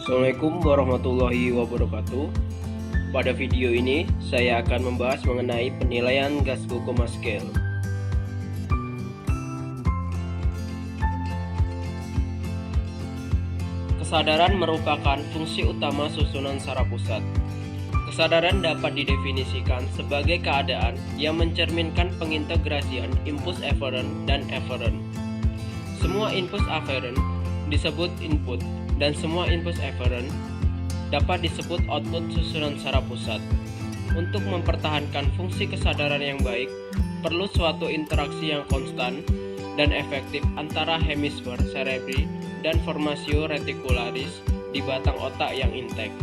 Assalamualaikum warahmatullahi wabarakatuh. Pada video ini saya akan membahas mengenai penilaian Glasgow Coma Scale. Kesadaran merupakan fungsi utama susunan saraf pusat. Kesadaran dapat didefinisikan sebagai keadaan yang mencerminkan pengintegrasian impuls efferent dan efferent. Semua impuls afferent disebut input dan semua impuls efferent dapat disebut output susunan saraf pusat. Untuk mempertahankan fungsi kesadaran yang baik, perlu suatu interaksi yang konstan dan efektif antara hemisfer cerebri dan formatio reticularis di batang otak yang intek.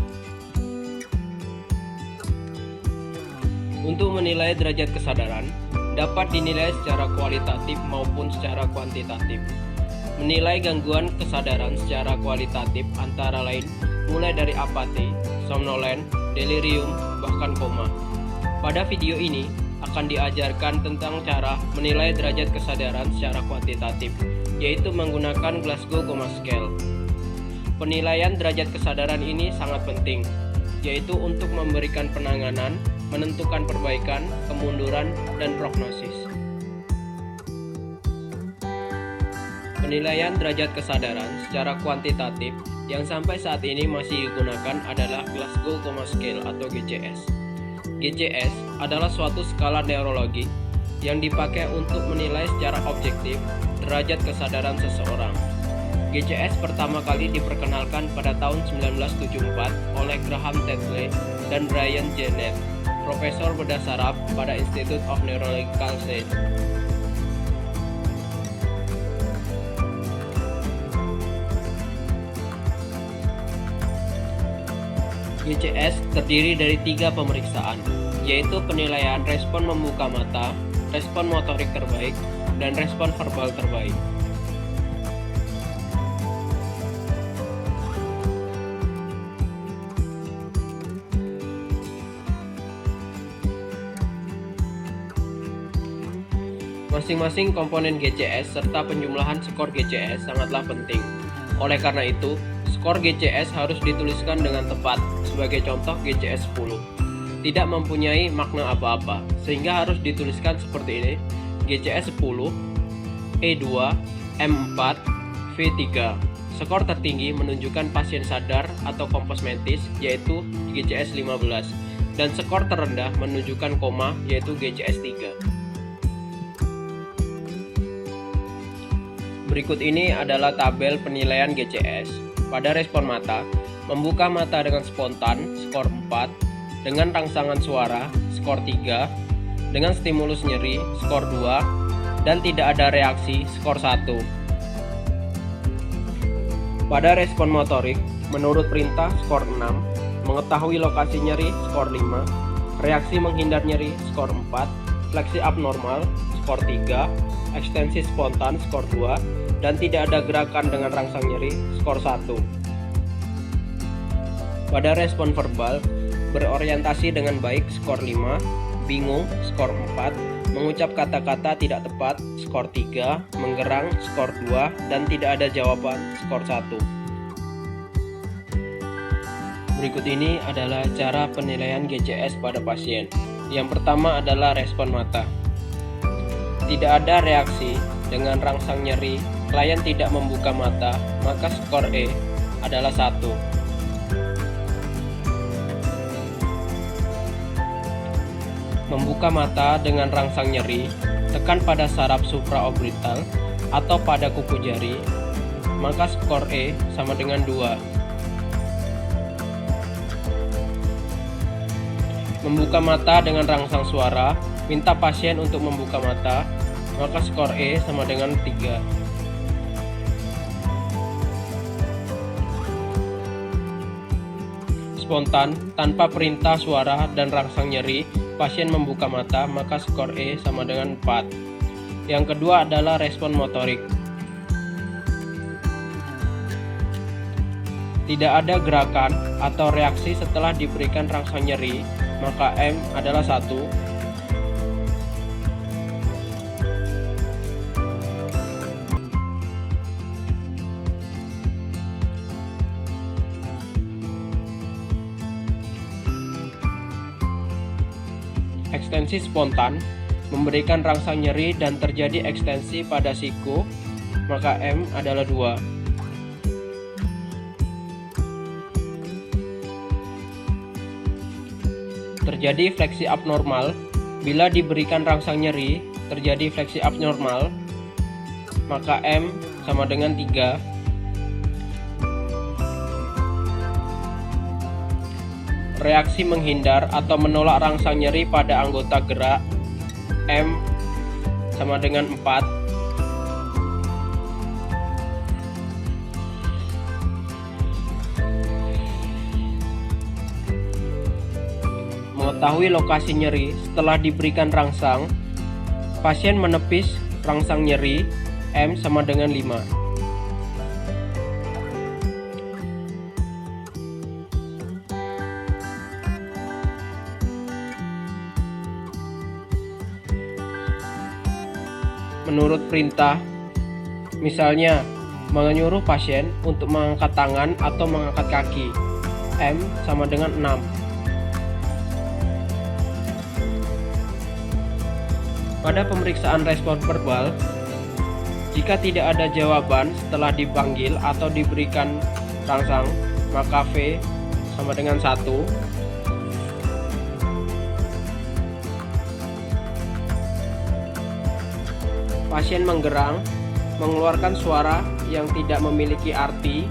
Untuk menilai derajat kesadaran, dapat dinilai secara kualitatif maupun secara kuantitatif. Menilai gangguan kesadaran secara kualitatif antara lain mulai dari apati, somnolen, delirium, bahkan koma. Pada video ini akan diajarkan tentang cara menilai derajat kesadaran secara kuantitatif, yaitu menggunakan Glasgow Coma Scale. Penilaian derajat kesadaran ini sangat penting, yaitu untuk memberikan penanganan, menentukan perbaikan, kemunduran, dan prognosis. Penilaian derajat kesadaran secara kuantitatif yang sampai saat ini masih digunakan adalah Glasgow Coma Scale atau GCS. GCS adalah suatu skala neurologi yang dipakai untuk menilai secara objektif derajat kesadaran seseorang. GCS pertama kali diperkenalkan pada tahun 1974 oleh Graham Tetley dan Brian Jennett, profesor bedah saraf pada Institute of Neurological Science. GCS terdiri dari 3 pemeriksaan, yaitu penilaian respon membuka mata, respon motorik terbaik, dan respon verbal terbaik. Masing-masing komponen GCS serta penjumlahan skor GCS sangatlah penting. Oleh karena itu, skor GCS harus dituliskan dengan tepat. Sebagai contoh, GCS 10 tidak mempunyai makna apa-apa, sehingga harus dituliskan seperti ini: GCS 10, E2, M4, V3. Skor tertinggi menunjukkan pasien sadar atau kompos mentis, yaitu GCS 15, dan skor terendah menunjukkan koma, yaitu GCS 3. Berikut ini adalah tabel penilaian GCS. Pada respon mata, membuka mata dengan spontan, skor 4, dengan rangsangan suara, skor 3, dengan stimulus nyeri, skor 2, dan tidak ada reaksi, skor 1. Pada respon motorik, menurut perintah, skor 6, mengetahui lokasi nyeri, skor 5, reaksi menghindar nyeri, skor 4, fleksi abnormal, skor 3, ekstensi spontan, skor 2, dan tidak ada gerakan dengan rangsang nyeri, skor 1. Pada respon verbal, berorientasi dengan baik, skor 5, bingung, skor 4, mengucap kata-kata tidak tepat, skor 3, menggerang, skor 2, dan tidak ada jawaban, skor 1. Berikut ini adalah cara penilaian GCS pada pasien. Yang pertama adalah respon mata. Tidak ada reaksi dengan rangsang nyeri, klien tidak membuka mata, maka skor E adalah 1. Membuka mata dengan rangsang nyeri, tekan pada saraf supraorbital atau pada kuku jari, maka skor E sama dengan 2. Membuka mata dengan rangsang suara, minta pasien untuk membuka mata, maka skor E sama dengan 3. Spontan, tanpa perintah suara dan rangsang nyeri, pasien membuka mata, maka skor E sama dengan 4. Yang kedua adalah respon motorik. Tidak ada gerakan atau reaksi setelah diberikan rangsang nyeri, maka M adalah 1. ekstensi spontan, memberikan rangsang nyeri dan terjadi ekstensi pada siku, maka M adalah 2. Terjadi fleksi abnormal, bila diberikan rangsang nyeri, terjadi fleksi abnormal, maka M sama dengan 3. Reaksi menghindar atau menolak rangsang nyeri pada anggota gerak, M sama dengan 4. Mengetahui lokasi nyeri setelah diberikan rangsang, pasien menepis rangsang nyeri, M sama dengan 5. Menurut perintah, misalnya menyuruh pasien untuk mengangkat tangan atau mengangkat kaki, M sama dengan 6. Pada pemeriksaan respon verbal, jika tidak ada jawaban setelah dipanggil atau diberikan rangsang, maka V sama dengan 1. Pasien menggerang, mengeluarkan suara yang tidak memiliki arti,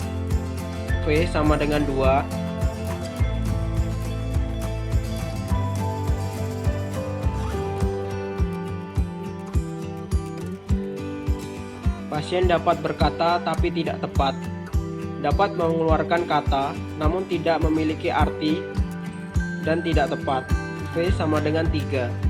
V sama dengan 2. Pasien dapat berkata tapi tidak tepat, dapat mengeluarkan kata namun tidak memiliki arti dan tidak tepat, V sama dengan 3.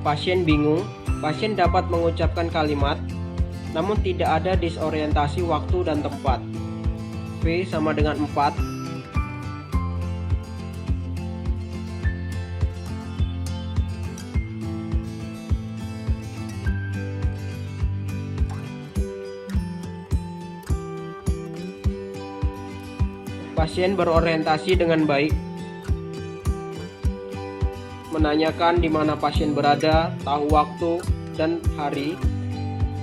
Pasien bingung, pasien dapat mengucapkan kalimat, namun tidak ada disorientasi waktu dan tempat, V sama dengan 4. Pasien berorientasi dengan baik, menanyakan di mana pasien berada, tahu waktu dan hari,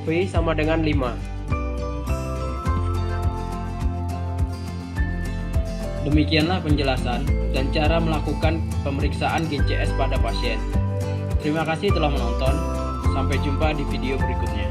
V sama dengan 5. Demikianlah penjelasan dan cara melakukan pemeriksaan GCS pada pasien. Terima kasih telah menonton. Sampai jumpa di video berikutnya.